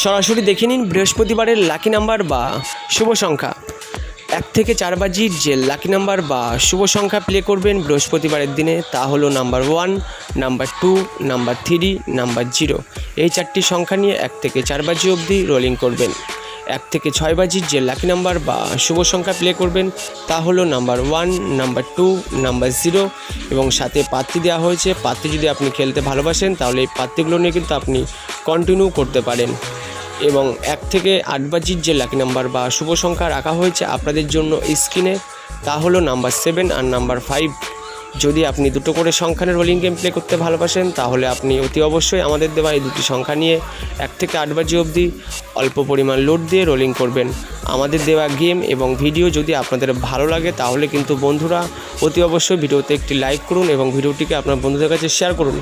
সরাসরি দেখে নিন বৃহস্পতিবারের লাকি নাম্বার বা শুভ সংখ্যা। 1 থেকে 4 বাজির যে লাকি নাম্বার বা শুভ সংখ্যা প্লে করবেন বৃহস্পতিবারের দিনে তা হলো নাম্বার 1, নাম্বার 2, নাম্বার 3, নাম্বার 0। এই 4টি সংখ্যা নিয়ে 1 থেকে 4 বাজি অবধি রোলিং করবেন। 1 থেকে 6 বাজির যে লাকি নাম্বার বা শুভ সংখ্যা প্লে করবেন তা হলো নাম্বার 1, নাম্বার 2, নাম্বার 0 এবং সাথে পাত্তি দেওয়া হয়েছে। পাত্তি যদি আপনি খেলতে ভালোবাসেন তাহলে এই পাত্তিগুলো নিয়ে কিন্তু আপনি কন্টিনিউ করতে পারেন। এবং 1 থেকে 8 বাজির যে লাকি নাম্বার বা শুভ সংখ্যা রাখা হয়েছে আপনাদের জন্য স্ক্রিনে তা হলো নাম্বার 7 আর নাম্বার 5। যদি আপনি দুটো করে সংখ্যার রোলিং গেম প্লে করতে ভালোবাসেন তাহলে আপনি অতি অবশ্যই আমাদের দেওয়া এই দুটি সংখ্যা নিয়ে 1 থেকে 8 বাজি অবধি অল্প পরিমাণ লোড দিয়ে রোলিং করবেন। আমাদের দেওয়া গেম এবং ভিডিও যদি আপনাদের ভালো লাগে তাহলে কিন্তু বন্ধুরা অতি অবশ্যই ভিডিওতে একটি লাইক করুন এবং ভিডিওটিকে আপনার বন্ধুদের কাছে শেয়ার করুন।